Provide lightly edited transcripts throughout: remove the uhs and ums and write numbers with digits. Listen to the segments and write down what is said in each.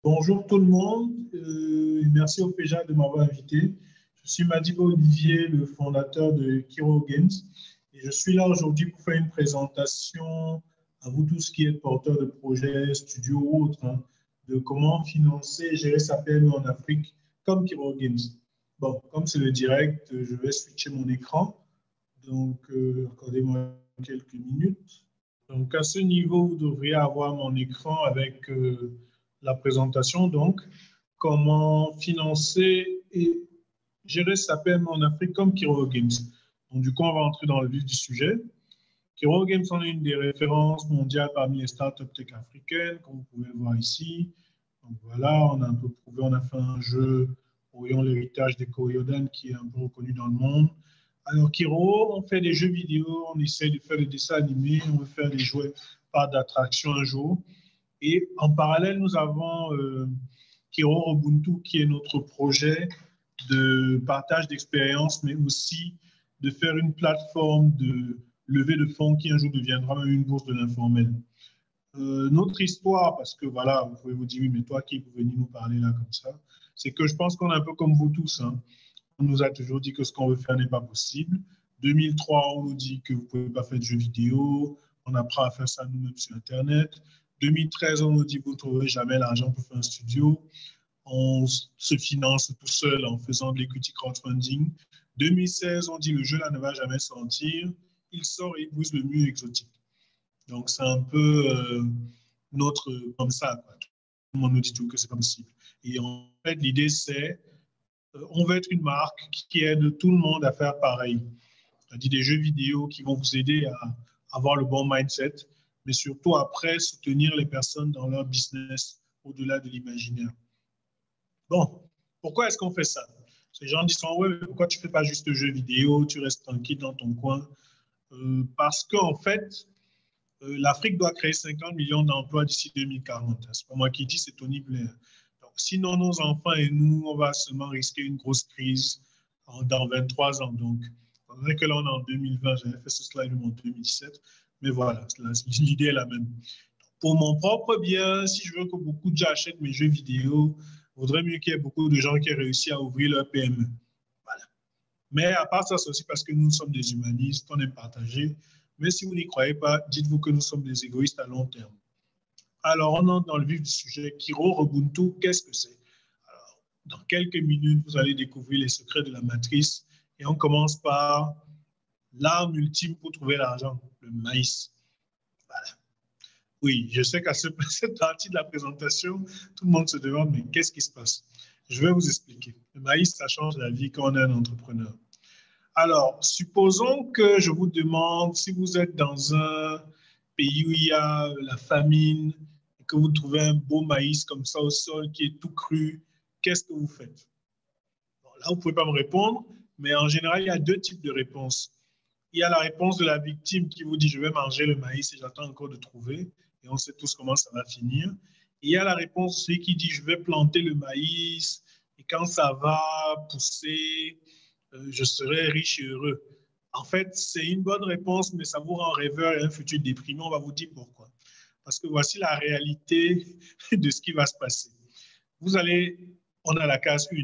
Bonjour tout le monde, merci au PEJA de m'avoir invité. Je suis Madiba Olivier, le fondateur de Kiro Games, et je suis là aujourd'hui pour faire une présentation à vous tous qui êtes porteurs de projets, studios ou autres, de comment financer et gérer sa PME en Afrique comme Kiro Games. Bon, comme c'est le direct, je vais switcher mon écran, donc accordez-moi quelques minutes. Donc à ce niveau, vous devriez avoir mon écran avec la présentation, donc comment financer et gérer sa PME en Afrique comme Kiro Games. Donc du coup, on va entrer dans le vif du sujet. Kiro Games en est une des références mondiales parmi les startups tech africaines, comme vous pouvez le voir ici. Donc voilà, on a un peu prouvé, on a fait un jeu Orion l'héritage des Koryodan qui est un peu reconnu dans le monde. Alors Kiro, on fait des jeux vidéo, on essaie de faire des dessins animés, on veut faire des jouets par d'attraction un jour. Et en parallèle, nous avons Kiro Ubuntu qui est notre projet de partage d'expérience, mais aussi de faire une plateforme de levée de fonds qui un jour deviendra même une bourse de l'informel. Notre histoire, parce que voilà, vous pouvez vous dire, oui, mais toi qui peux venir nous parler là comme ça, c'est que je pense qu'on est un peu comme vous tous. On nous a toujours dit que ce qu'on veut faire n'est pas possible. 2003, on nous dit que vous ne pouvez pas faire de jeux vidéo. On apprend à faire ça nous-mêmes sur Internet. 2013, on nous dit que vous ne trouverez jamais l'argent pour faire un studio. On se finance tout seul en faisant de l'equity crowdfunding. 2016, on dit le jeu là ne va jamais sortir. Il sort et il brise le mur exotique. Donc, c'est un peu notre comme ça. Quoi. Tout le monde nous dit tout que c'est pas possible. Et en fait, l'idée, c'est on veut être une marque qui aide tout le monde à faire pareil. C'est-à-dire des jeux vidéo qui vont vous aider à avoir le bon mindset, mais surtout après soutenir les personnes dans leur business au-delà de l'imaginaire. Bon, pourquoi est-ce qu'on fait ça? Ces gens disent, ouais, mais pourquoi tu ne fais pas juste jeux vidéo, tu restes tranquille dans ton coin? Parce qu'en fait, l'Afrique doit créer 50 millions d'emplois d'ici 2040. Ce n'est pas moi qui dis, c'est Tony Blair. Donc, sinon, nos enfants et nous, on va seulement risquer une grosse crise dans 23 ans. Donc, on dirait que là, on est en 2020. J'avais fait ce slide en 2017. Mais voilà, l'idée est la même. Pour mon propre bien, si je veux que beaucoup de gens achètent mes jeux vidéo, il vaudrait mieux qu'il y ait beaucoup de gens qui aient réussi à ouvrir leur PME. Voilà. Mais à part ça, c'est aussi parce que nous sommes des humanistes, on aime partager. Mais si vous n'y croyez pas, dites-vous que nous sommes des égoïstes à long terme. Alors, on entre dans le vif du sujet. Kiro Ubuntu, qu'est-ce que c'est? Alors, dans quelques minutes, vous allez découvrir les secrets de la matrice. Et on commence par l'arme ultime pour trouver l'argent, le maïs. Voilà. Oui, je sais qu'à cette partie de la présentation, tout le monde se demande, mais qu'est-ce qui se passe? Je vais vous expliquer. Le maïs, ça change la vie quand on est un entrepreneur. Alors, supposons que je vous demande si vous êtes dans un pays où il y a la famine et que vous trouvez un beau maïs comme ça au sol qui est tout cru, qu'est-ce que vous faites? Bon, là, vous ne pouvez pas me répondre, mais en général, il y a deux types de réponses. Il y a la réponse de la victime qui vous dit je vais manger le maïs et j'attends encore de trouver, et on sait tous comment ça va finir. Et il y a la réponse de celui qui dit je vais planter le maïs et quand ça va pousser, je serai riche et heureux. En fait, c'est une bonne réponse, mais ça vous rend rêveur et un futur déprimé. On va vous dire pourquoi. Parce que voici la réalité de ce qui va se passer. On a la case 1,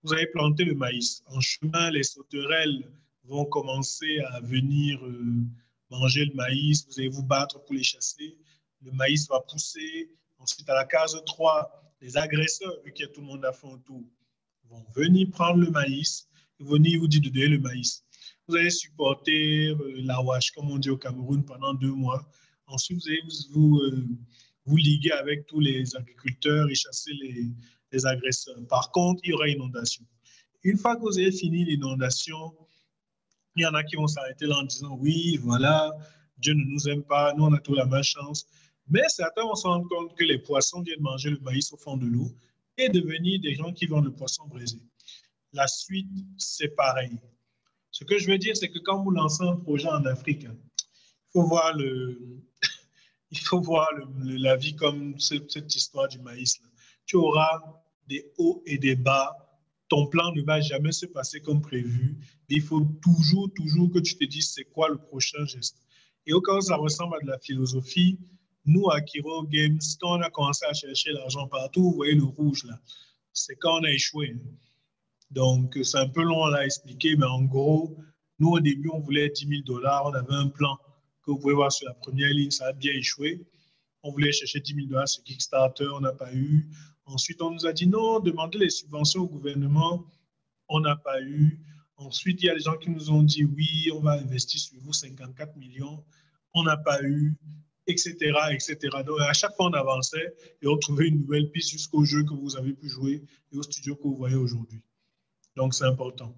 vous allez planter le maïs. En chemin, les sauterelles vont commencer à venir manger le maïs. Vous allez vous battre pour les chasser. Le maïs va pousser. Ensuite, à la case 3, les agresseurs, vu qu'il y a tout le monde à fond autour, vont venir prendre le maïs et venir vous dire de donner le maïs. Vous allez supporter la wash, comme on dit au Cameroun, pendant 2 mois. Ensuite, vous allez vous liguer avec tous les agriculteurs et chasser les agresseurs. Par contre, il y aura inondation. Une fois que vous avez fini l'inondation, il y en a qui vont s'arrêter là en disant oui, voilà, Dieu ne nous aime pas, nous on a toute la malchance. Mais certains vont se rendre compte que les poissons viennent manger le maïs au fond de l'eau et devenir des gens qui vendent le poisson braisé. La suite, c'est pareil. Ce que je veux dire, c'est que quand vous lancez un projet en Afrique, il faut voir la vie comme cette histoire du maïs. Là. Tu auras des hauts et des bas. Ton plan ne va jamais se passer comme prévu. Il faut toujours que tu te dises c'est quoi le prochain geste. Et au cas où ça ressemble à de la philosophie, Nous, à Kiro Games, quand on a commencé à chercher l'argent partout, vous voyez le rouge là, c'est quand on a échoué. Donc, c'est un peu long à expliquer, mais en gros, nous, au début, on voulait 10 000 $. On avait un plan que vous pouvez voir sur la première ligne, ça a bien échoué. On voulait chercher 10 000 $ sur Kickstarter, on n'a pas eu. Ensuite, on nous a dit non, demandez les subventions au gouvernement, on n'a pas eu. Ensuite, il y a des gens qui nous ont dit oui, on va investir sur vous 54 millions, on n'a pas eu, etc., etc. Donc, à chaque fois, on avançait et on trouvait une nouvelle piste jusqu'au jeu que vous avez pu jouer et au studio que vous voyez aujourd'hui. Donc, c'est important.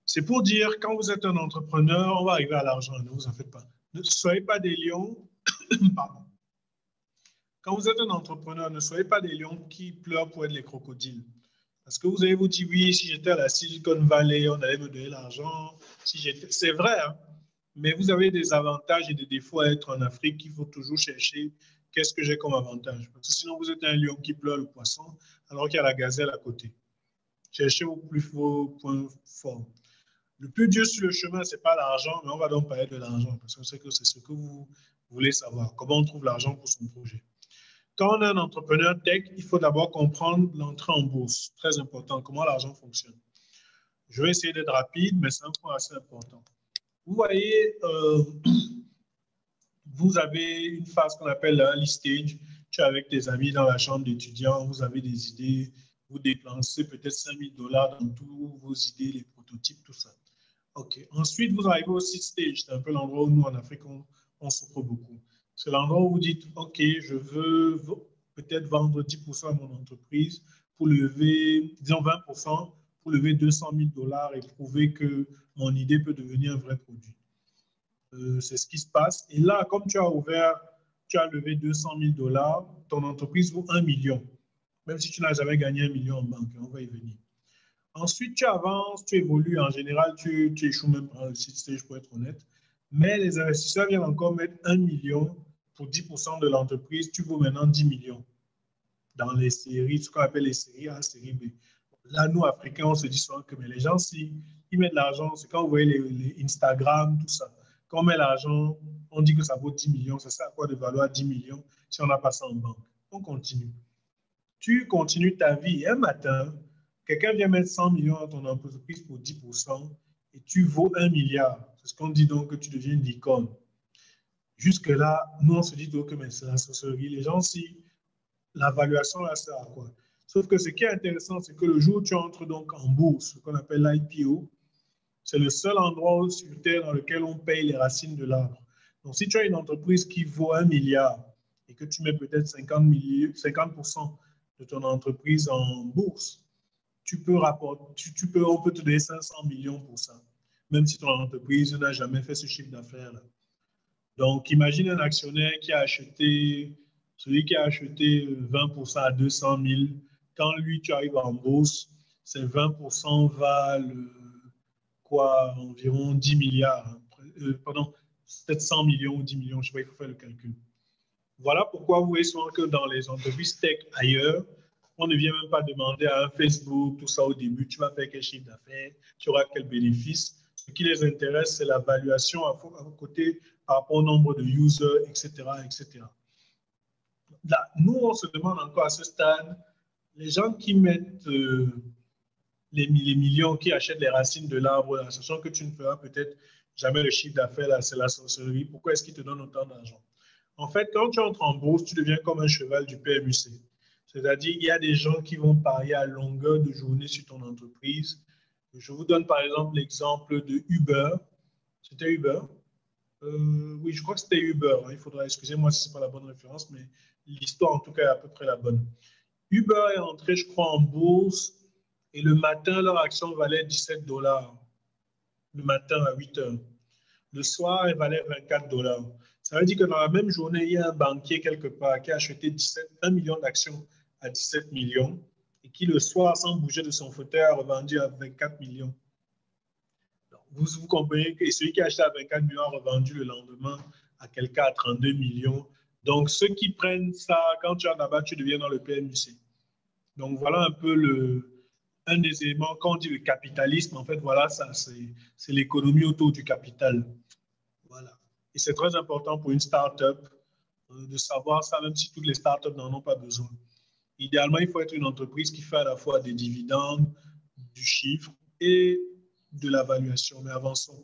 C'est pour dire, quand vous êtes un entrepreneur, on va arriver à l'argent, ne vous en faites pas. Ne soyez pas des lions. Pardon. Quand vous êtes un entrepreneur, ne soyez pas des lions qui pleurent pour être les crocodiles. Parce que vous allez vous dire, oui, si j'étais à la Silicon Valley, on allait me donner l'argent. C'est vrai, hein? Mais vous avez des avantages et des défauts à être en Afrique qu'il faut toujours chercher. Qu'est-ce que j'ai comme avantage? Parce que sinon, vous êtes un lion qui pleure le poisson, alors qu'il y a la gazelle à côté. Cherchez vos points forts. Le plus dur sur le chemin, ce n'est pas l'argent, mais on va donc parler de l'argent, parce que c'est ce que vous voulez savoir. Comment on trouve l'argent pour son projet? Quand on est un entrepreneur tech, il faut d'abord comprendre l'entrée en bourse. Très important, comment l'argent fonctionne. Je vais essayer d'être rapide, mais c'est un point assez important. Vous voyez, vous avez une phase qu'on appelle early stage. Tu es avec tes amis dans la chambre d'étudiants, vous avez des idées, vous dépensez peut-être 5 000 $ dans tous vos idées, les prototypes, tout ça. OK. Ensuite, vous arrivez au seed stage. C'est un peu l'endroit où nous, en Afrique, on souffre beaucoup. C'est l'endroit où vous dites, OK, je veux peut-être vendre 10% à mon entreprise pour lever, disons 20%, pour lever 200 000 $ et prouver que mon idée peut devenir un vrai produit. C'est ce qui se passe. Et là, comme tu as levé 200 000 $, ton entreprise vaut 1 million. Même si tu n'as jamais gagné 1 million en banque, on va y venir. Ensuite, tu avances, tu évolues. En général, tu échoues même dans le seed stage, pour être honnête. Mais les investisseurs viennent encore mettre 1 million pour 10% de l'entreprise. Tu vaux maintenant 10 millions dans les séries, ce qu'on appelle les séries A, série B. Là, nous, Africains, on se dit souvent que mais les gens, si ils mettent de l'argent, c'est quand vous voyez les Instagram, tout ça. Quand on met l'argent, on dit que ça vaut 10 millions. Ça sert à quoi de valoir 10 millions si on n'a pas ça en banque? On continue. Tu continues ta vie. Et un matin, quelqu'un vient mettre 100 millions dans ton entreprise pour 10% et tu vaux 1 milliard. C'est ce qu'on dit donc que tu deviens une licorne. Jusque-là, nous, on se dit donc que c'est la sorcellerie. Les gens, si la valuation, là, sert à quoi? Sauf que ce qui est intéressant, c'est que le jour où tu entres donc en bourse, ce qu'on appelle l'IPO, c'est le seul endroit sur Terre dans lequel on paye les racines de l'arbre. Donc, si tu as une entreprise qui vaut 1 milliard et que tu mets peut-être 50% de ton entreprise en bourse, on peut te donner 500 millions pour ça, même si ton entreprise n'a jamais fait ce chiffre d'affaires-là. Donc, imagine un actionnaire celui qui a acheté 20% à 200 000, quand lui, tu arrives en bourse, ces 20% valent quoi, environ 10 milliards, pardon, peut-être 100 millions ou 10 millions, je ne sais pas, il faut faire le calcul. Voilà pourquoi vous voyez souvent que dans les entreprises tech ailleurs, on ne vient même pas demander à un Facebook, tout ça au début, tu vas faire quel chiffre d'affaires, tu auras quel bénéfice. Ce qui les intéresse, c'est la valuation à côté par rapport au nombre de users, etc., etc. Là, nous, on se demande encore à ce stade, les gens qui mettent les millions, qui achètent les racines de l'arbre, sachant que tu ne feras peut-être jamais le chiffre d'affaires, c'est la sorcellerie, pourquoi est-ce qu'ils te donnent autant d'argent? En fait, quand tu entres en bourse, tu deviens comme un cheval du PMUC. C'est-à-dire, il y a des gens qui vont parier à longueur de journée sur ton entreprise. Je vous donne par exemple l'exemple de Uber. C'était Uber? Oui, je crois que c'était Uber. Il faudra, excusez-moi si ce n'est pas la bonne référence, mais l'histoire en tout cas est à peu près la bonne. Uber est entré, je crois, en bourse et le matin, leur action valait 17 $. Le matin à 8 heures. Le soir, elle valait 24 $. Ça veut dire que dans la même journée, il y a un banquier quelque part qui a acheté 1 million d'actions à 17 millions et qui le soir, sans bouger de son fauteuil, a revendu à 24 millions. Donc, vous comprenez que celui qui a acheté à 24 millions a revendu le lendemain à quelqu'un à 32 millions. Donc, ceux qui prennent ça, quand tu en as bas, tu deviens dans le PMUC. Donc, voilà un peu un des éléments, quand on dit le capitalisme, en fait, voilà, ça, c'est l'économie autour du capital. Voilà. Et c'est très important pour une start-up de savoir ça, même si toutes les startups n'en ont pas besoin. Idéalement, il faut être une entreprise qui fait à la fois des dividendes, du chiffre et de la valuation. Mais avançons.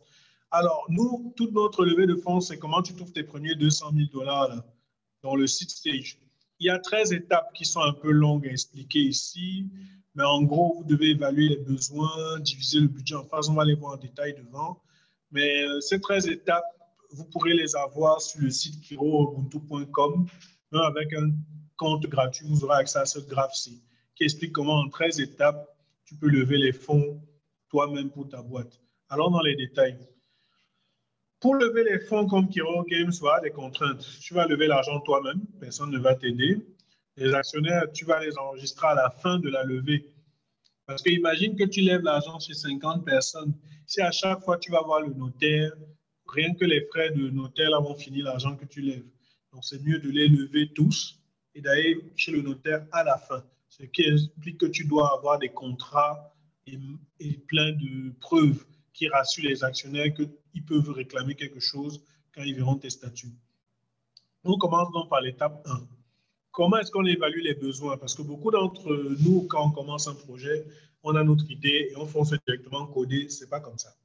Alors, nous, toute notre levée de fonds, c'est comment tu trouves tes premiers 200 000 dollars là, dans le seed stage. Il y a 13 étapes qui sont un peu longues à expliquer ici, mais en gros, vous devez évaluer les besoins, diviser le budget en phases. On va les voir en détail devant. Mais ces 13 étapes, vous pourrez les avoir sur le site kiroubuntu.com. Même avec un compte gratuit, vous aurez accès à ce graphe-ci qui explique comment en 13 étapes, tu peux lever les fonds toi-même pour ta boîte. Allons dans les détails. Pour lever les fonds comme Kiro Games, tu as des contraintes. Tu vas lever l'argent toi-même, personne ne va t'aider. Les actionnaires, tu vas les enregistrer à la fin de la levée. Parce que imagine que tu lèves l'argent chez 50 personnes. Si à chaque fois tu vas voir le notaire, rien que les frais de notaire là vont finir l'argent que tu lèves. Donc c'est mieux de les lever tous et d'aller chez le notaire à la fin. Ce qui implique que tu dois avoir des contrats et plein de preuves qui rassurent les actionnaires qu'ils peuvent réclamer quelque chose quand ils verront tes statuts. On commence donc par l'étape 1. Comment est-ce qu'on évalue les besoins? Parce que beaucoup d'entre nous, quand on commence un projet, on a notre idée et on fonce directement coder. Ce n'est pas comme ça.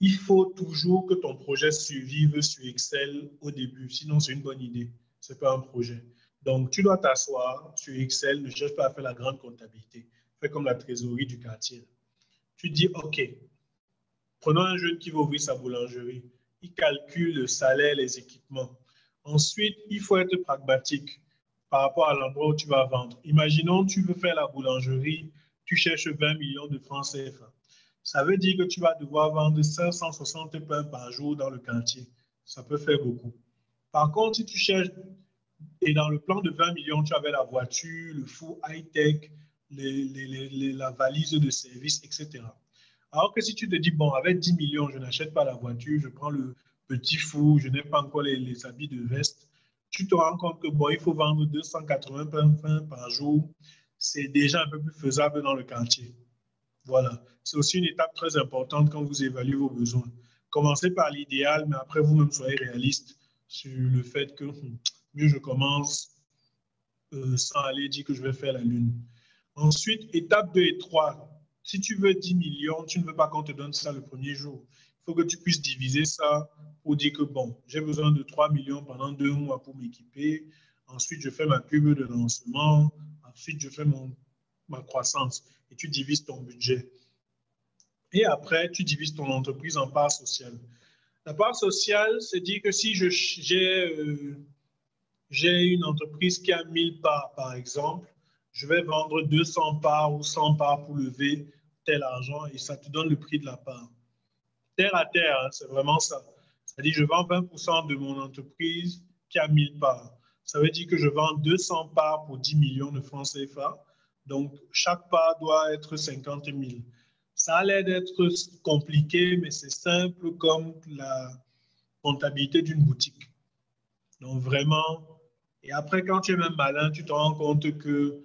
Il faut toujours que ton projet survive sur Excel au début. Sinon, c'est une bonne idée. Ce n'est pas un projet. Donc, tu dois t'asseoir sur Excel. Ne cherche pas à faire la grande comptabilité. Fais comme la trésorerie du quartier. Tu dis, OK, prenons un jeune qui va ouvrir sa boulangerie. Il calcule le salaire, les équipements. Ensuite, il faut être pragmatique par rapport à l'endroit où tu vas vendre. Imaginons, tu veux faire la boulangerie, tu cherches 20 millions de francs CFA. Ça veut dire que tu vas devoir vendre 560 pains par jour dans le quartier. Ça peut faire beaucoup. Par contre, si tu cherches, et dans le plan de 20 millions, tu avais la voiture, le four high-tech, la valise de service, etc. Alors que si tu te dis, bon, avec 10 millions, je n'achète pas la voiture, je prends le petit four, je n'ai pas encore les habits de veste, tu te rends compte que, bon, il faut vendre 280 pains par jour. C'est déjà un peu plus faisable dans le quartier. Voilà. C'est aussi une étape très importante quand vous évaluez vos besoins. Commencez par l'idéal, mais après, vous-même soyez réaliste sur le fait que mieux je commence sans aller dire que je vais faire la lune. Ensuite, étape 2 et 3. Si tu veux 10 millions, tu ne veux pas qu'on te donne ça le premier jour. Il faut que tu puisses diviser ça pour dire que, bon, j'ai besoin de 3 millions pendant 2 mois pour m'équiper. Ensuite, je fais ma pub de lancement. Ensuite, je fais ma croissance. Et tu divises ton budget. Et après, tu divises ton entreprise en parts sociales. La part sociale, c'est dire que si j'ai une entreprise qui a 1000 parts, par exemple, je vais vendre 200 parts ou 100 parts pour lever tel argent et ça te donne le prix de la part. Terre à terre, hein, c'est vraiment ça. C'est-à-dire, je vends 20% de mon entreprise qui a 1000 parts. Ça veut dire que je vends 200 parts pour 10 millions de francs CFA. Donc, chaque part doit être 50 000. Ça a l'air d'être compliqué, mais c'est simple comme la comptabilité d'une boutique. Donc, vraiment, et après, quand tu es même malin, tu te rends compte que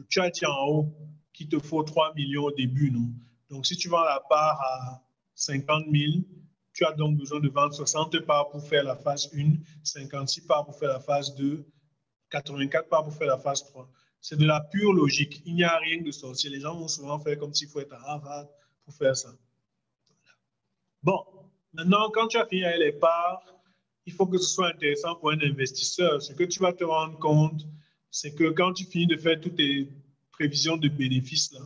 tu as dit en haut qu'il te faut 3 millions au début, non? Donc, si tu vends la part à 50 000, tu as donc besoin de vendre 60 parts pour faire la phase 1, 56 parts pour faire la phase 2, 84 parts pour faire la phase 3. C'est de la pure logique. Il n'y a rien de sorcier. Les gens vont souvent faire comme s'il faut être à Harvard pour faire ça. Bon, maintenant, quand tu as fini avec les parts, il faut que ce soit intéressant pour un investisseur. Ce que tu vas te rendre compte, c'est que quand tu finis de faire toutes tes prévisions de bénéfices, là,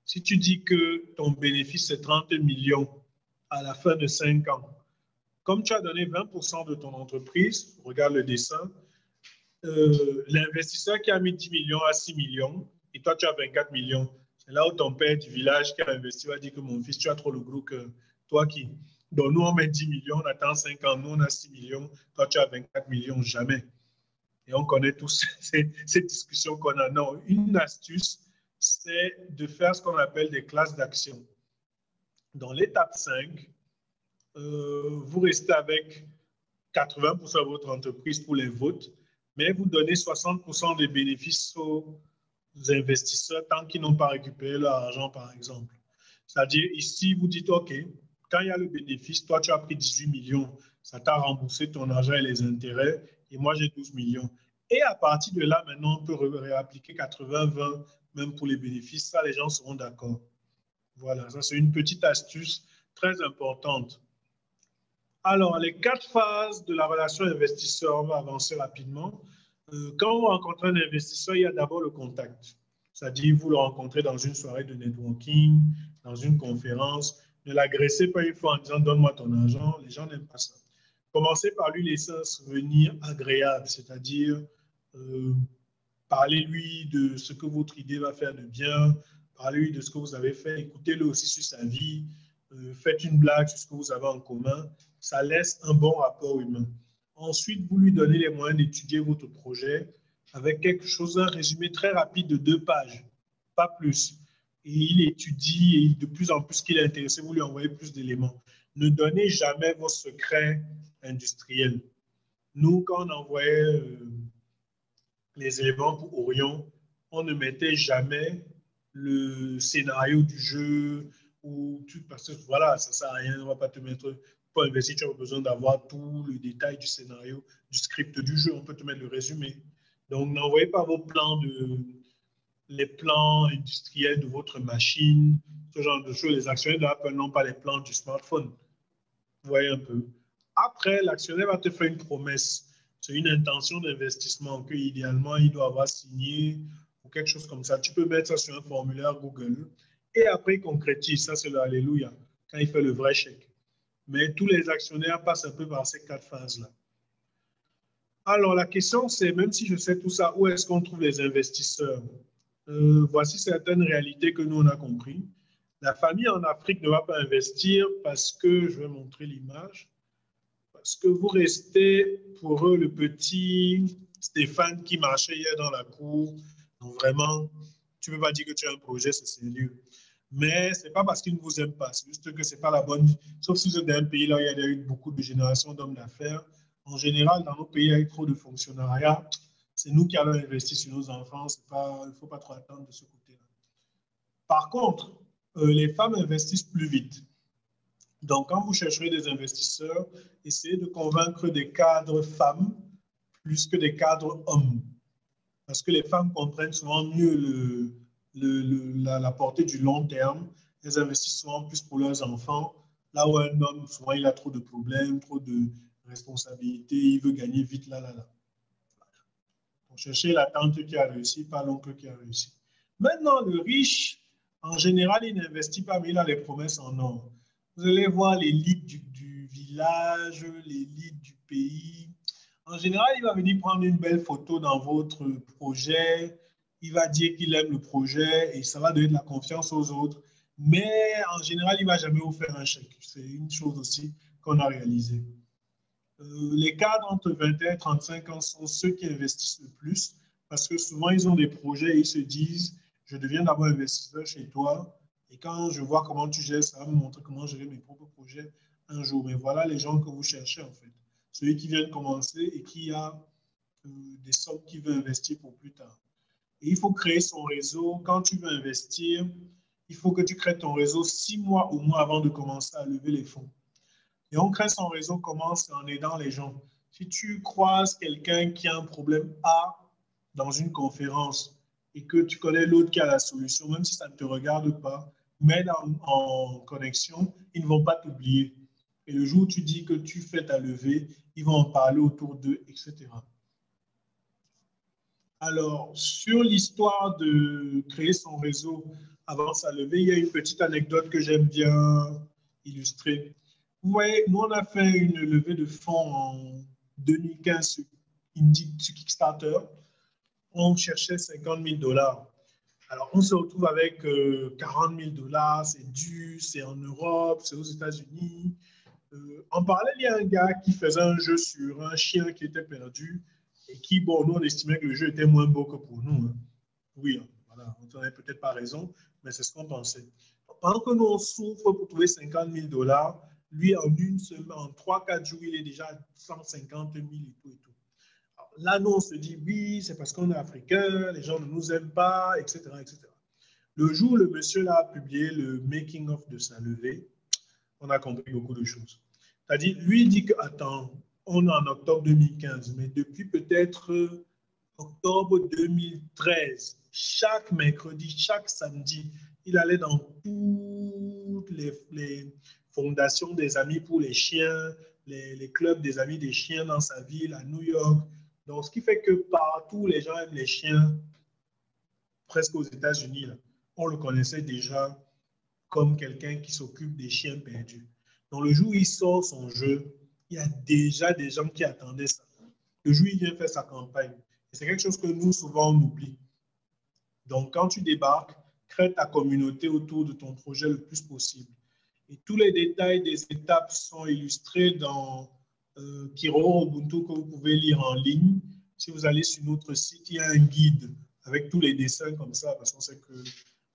si tu dis que ton bénéfice est 30 millions à la fin de 5 ans, comme tu as donné 20% de ton entreprise, regarde le dessin, l'investisseur qui a mis 10 millions à 6 millions et toi tu as 24 millions, c'est là où ton père du village qui a investi va dire que mon fils, tu as trop le gros que toi qui. Donc nous on met 10 millions, on attend 5 ans, nous on a 6 millions, toi tu as 24 millions, jamais. Et on connaît tous ces discussions qu'on a. Non, une astuce, c'est de faire ce qu'on appelle des classes d'action. Dans l'étape 5, vous restez avec 80% de votre entreprise pour les votes, mais vous donnez 60% des bénéfices aux investisseurs tant qu'ils n'ont pas récupéré leur argent, par exemple. C'est-à-dire, ici, vous dites, OK, quand il y a le bénéfice, toi, tu as pris 18 millions. Ça t'a remboursé ton argent et les intérêts, et moi j'ai 12 millions. Et à partir de là, maintenant, on peut réappliquer 80-20, même pour les bénéfices. Ça, les gens seront d'accord. Voilà, ça c'est une petite astuce très importante. Alors, les 4 phases de la relation investisseur, on va avancer rapidement. Quand vous rencontrez un investisseur, il y a d'abord le contact. C'est-à-dire, vous le rencontrez dans une soirée de networking, dans une conférence. Ne l'agressez pas une fois en disant donne-moi ton argent. Les gens n'aiment pas ça. Commencez par lui laisser un souvenir agréable, c'est-à-dire parlez-lui de ce que votre idée va faire de bien, parlez-lui de ce que vous avez fait, écoutez-le aussi sur sa vie, faites une blague sur ce que vous avez en commun. Ça laisse un bon rapport humain. Ensuite, vous lui donnez les moyens d'étudier votre projet avec quelque chose, un résumé très rapide de 2 pages, pas plus. Et il étudie et de plus en plus qu'il est intéressé, vous lui envoyez plus d'éléments. Ne donnez jamais vos secrets industriels. Nous, quand on envoyait les éléments pour Orion, on ne mettait jamais le scénario du jeu ou tout, parce que voilà, ça ne sert à rien, on ne va pas te mettre, pour investir, tu as besoin d'avoir tout le détail du scénario, du script du jeu, on peut te mettre le résumé. Donc, n'envoyez pas vos plans les plans industriels de votre machine, ce genre de choses. Les actionnaires d'Apple n'ont pas les plans du smartphone. Vous voyez un peu. Après, l'actionnaire va te faire une promesse. C'est une intention d'investissement que idéalement il doit avoir signé ou quelque chose comme ça. Tu peux mettre ça sur un formulaire Google et après il concrétise. Ça, c'est l'alléluia quand il fait le vrai chèque. Mais tous les actionnaires passent un peu par ces 4 phases-là. Alors, la question, c'est, même si je sais tout ça, où est-ce qu'on trouve les investisseurs? Voici certaines réalités que nous, on a compris. La famille en Afrique ne va pas investir parce que, je vais montrer l'image, parce que vous restez pour eux le petit Stéphane qui marchait hier dans la cour. Donc vraiment, tu ne peux pas dire que tu as un projet, c'est sérieux. Mais ce n'est pas parce qu'ils ne vous aiment pas, c'est juste que ce n'est pas la bonne. Sauf si vous êtes dans un pays là où il y a eu beaucoup de générations d'hommes d'affaires. En général, dans nos pays avec trop de fonctionnariat, c'est nous qui allons investir sur nos enfants. Il ne faut pas trop attendre de ce côté-là. Par contre, les femmes investissent plus vite. Donc, quand vous chercherez des investisseurs, essayez de convaincre des cadres femmes plus que des cadres hommes. Parce que les femmes comprennent souvent mieux la portée du long terme. Elles investissent souvent plus pour leurs enfants. Là où un homme, souvent, il a trop de problèmes, trop de responsabilités, il veut gagner vite, là. Donc, cherchez la tante qui a réussi, pas l'oncle qui a réussi. Maintenant, le riche, en général, il n'investit pas, mais il a les promesses en or. Vous allez voir l'élite du village, l'élite du pays. En général, il va venir prendre une belle photo dans votre projet. Il va dire qu'il aime le projet et ça va donner de la confiance aux autres. Mais en général, il ne va jamais vous faire un chèque. C'est une chose aussi qu'on a réalisée. Les cadres entre 21 et 35 ans sont ceux qui investissent le plus parce que souvent, ils ont des projets et ils se disent, je deviens d'abord investisseur chez toi et quand je vois comment tu gères, ça va me montrer comment gérer mes propres projets un jour. Mais voilà les gens que vous cherchez en fait. Celui qui vient de commencer et qui a des sommes qu'il veut investir pour plus tard. Et il faut créer son réseau. Quand tu veux investir, il faut que tu crées ton réseau 6 mois au moins avant de commencer à lever les fonds. Et on crée son réseau comment? C'est en aidant les gens. Si tu croises quelqu'un qui a un problème A dans une conférence et que tu connais l'autre qui a la solution, même si ça ne te regarde pas, mets en connexion, ils ne vont pas t'oublier. Et le jour où tu dis que tu fais ta levée, ils vont en parler autour d'eux, etc. Alors, sur l'histoire de créer son réseau avant sa levée, il y a une petite anecdote que j'aime bien illustrer. Vous voyez, nous, on a fait une levée de fonds en 2015 sur Kickstarter. On cherchait 50 000 $. Alors, on se retrouve avec 40 000 $. C'est dû, c'est en Europe, c'est aux États-Unis. En parallèle, il y a un gars qui faisait un jeu sur un chien qui était perdu et qui, bon, nous, on estimait que le jeu était moins beau que pour nous. Hein. Oui, hein, voilà, on n'avait peut-être pas raison, mais c'est ce qu'on pensait. Pendant que nous, on souffre pour trouver 50 000 $, lui, en une semaine, en 3-4 jours, il est déjà à 150 000 et tout et tout. Alors, là, nous, on se dit, oui, c'est parce qu'on est africain, les gens ne nous aiment pas, etc., etc. Le jour où le monsieur là, a publié le making-of de sa levée, on a compris beaucoup de choses. C'est-à-dire, lui il dit que, attends, on est en octobre 2015, mais depuis peut-être octobre 2013, chaque mercredi, chaque samedi, il allait dans toutes les fondations des amis pour les chiens, les clubs des amis des chiens dans sa ville, à New York. Donc, ce qui fait que partout, les gens aiment les chiens, presque aux États-Unis. On le connaissait déjà comme quelqu'un qui s'occupe des chiens perdus. Donc, le jour où il sort son jeu, il y a déjà des gens qui attendaient ça. Le jour où il vient faire sa campagne. Et c'est quelque chose que nous, souvent, on oublie. Donc, quand tu débarques, crée ta communauté autour de ton projet le plus possible. Et tous les détails des étapes sont illustrés dans Kiro Ubuntu que vous pouvez lire en ligne. Si vous allez sur notre site, il y a un guide avec tous les dessins comme ça, parce qu'on sait que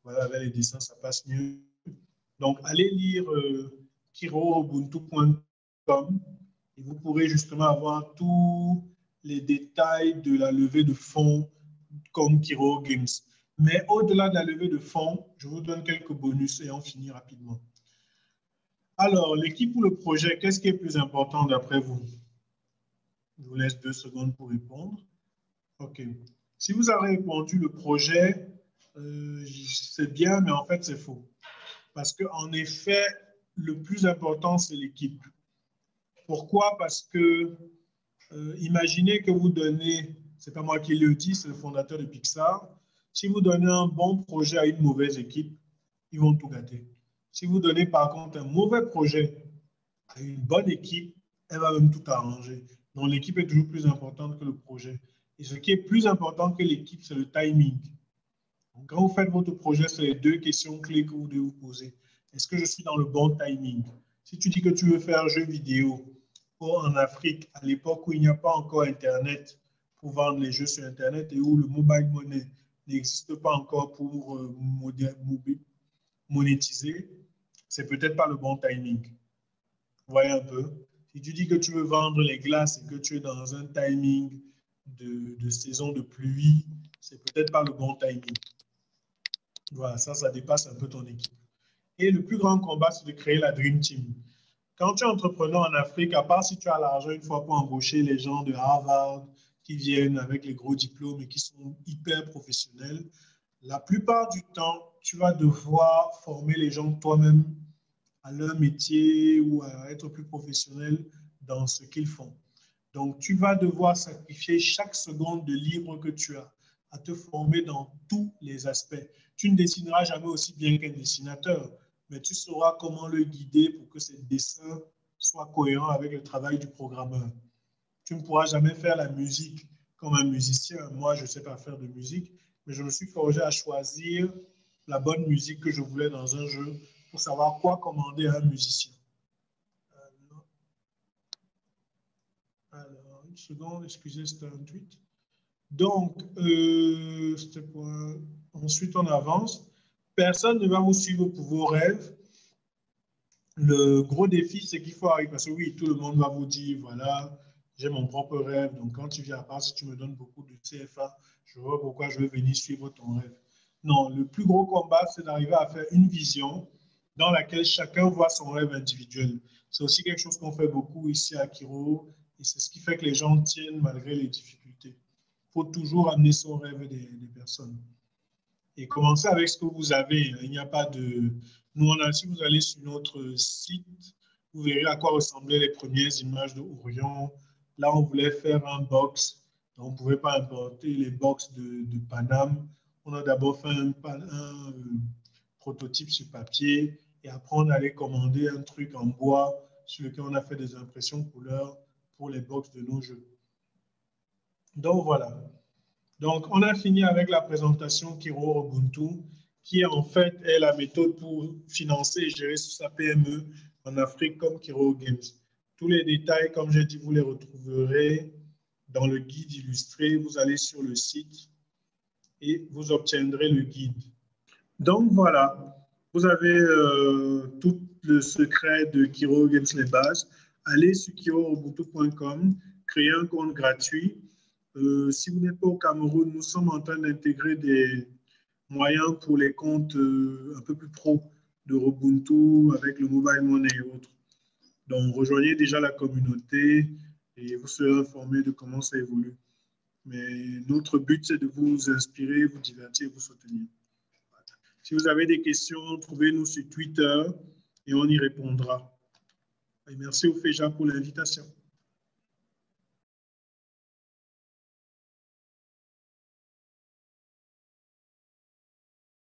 voilà, avec les dessins, ça passe mieux. Donc, allez lire kiroubuntu.com et vous pourrez justement avoir tous les détails de la levée de fonds comme Kiro Games. Mais au-delà de la levée de fonds, je vous donne quelques bonus et on finit rapidement. Alors, l'équipe ou le projet, qu'est-ce qui est plus important d'après vous? Je vous laisse 2 secondes pour répondre. OK. Si vous avez répondu le projet, c'est bien, mais en fait, c'est faux. Parce qu'en effet, le plus important, c'est l'équipe. Pourquoi? Parce que imaginez que vous donnez, c'est pas moi qui le dis, c'est le fondateur de Pixar. Si vous donnez un bon projet à une mauvaise équipe, ils vont tout gâter. Si vous donnez par contre un mauvais projet à une bonne équipe, elle va même tout arranger. Donc l'équipe est toujours plus importante que le projet. Et ce qui est plus important que l'équipe, c'est le timing. Donc, quand vous faites votre projet, c'est les 2 questions clés que vous devez vous poser. Est-ce que je suis dans le bon timing? Si tu dis que tu veux faire un jeu vidéo en Afrique, à l'époque où il n'y a pas encore Internet pour vendre les jeux sur Internet et où le mobile money n'existe pas encore pour monétiser, c'est peut-être pas le bon timing. Vous voyez un peu? Si tu dis que tu veux vendre les glaces et que tu es dans un timing de saison de pluie, c'est peut-être pas le bon timing. Voilà, ça dépasse un peu ton équipe. Et le plus grand combat, c'est de créer la Dream Team. Quand tu es entrepreneur en Afrique, à part si tu as l'argent une fois pour embaucher les gens de Harvard qui viennent avec les gros diplômes et qui sont hyper professionnels, la plupart du temps, tu vas devoir former les gens toi-même à leur métier ou à être plus professionnel dans ce qu'ils font. Donc, tu vas devoir sacrifier chaque seconde de libre que tu as à te former dans tous les aspects. Tu ne dessineras jamais aussi bien qu'un dessinateur, mais tu sauras comment le guider pour que ses dessins soient cohérents avec le travail du programmeur. Tu ne pourras jamais faire la musique comme un musicien. Moi, je ne sais pas faire de musique, mais je me suis forgé à choisir la bonne musique que je voulais dans un jeu pour savoir quoi commander à un musicien. Alors, une seconde, excusez, c'était un tweet. Donc, ensuite, on avance. Personne ne va vous suivre pour vos rêves. Le gros défi, c'est qu'il faut arriver, parce que oui, tout le monde va vous dire, voilà, j'ai mon propre rêve. Donc, quand tu viens à part, si tu me donnes beaucoup de CFA, je vois pourquoi je veux venir suivre ton rêve. Non, le plus gros combat, c'est d'arriver à faire une vision dans laquelle chacun voit son rêve individuel. C'est aussi quelque chose qu'on fait beaucoup ici à Kiro, et c'est ce qui fait que les gens tiennent malgré les difficultés. Il faut toujours amener son rêve des personnes. Et commencez avec ce que vous avez. Il n'y a pas de... Nous, si vous allez sur notre site, vous verrez à quoi ressemblaient les premières images de Orion. Là, on voulait faire un box. Donc, on ne pouvait pas importer les box de Paname. On a d'abord fait un prototype sur papier et après, on allait commander un truc en bois sur lequel on a fait des impressions couleurs pour les box de nos jeux. Donc, voilà. Donc, on a fini avec la présentation Kiro Ubuntu, qui en fait est la méthode pour financer et gérer sa PME en Afrique comme Kiro Games. Tous les détails, comme j'ai dit, vous les retrouverez dans le guide illustré. Vous allez sur le site et vous obtiendrez le guide. Donc, voilà, vous avez tout le secret de Kiro Games, les bases. Allez sur kiroubuntu.com, créez un compte gratuit. Si vous n'êtes pas au Cameroun, nous sommes en train d'intégrer des moyens pour les comptes un peu plus pro de Ubuntu avec le mobile money et autres. Donc, rejoignez déjà la communauté et vous serez informés de comment ça évolue. Mais notre but, c'est de vous inspirer, vous divertir, vous soutenir. Si vous avez des questions, trouvez-nous sur Twitter et on y répondra. Et merci au FEJA pour l'invitation.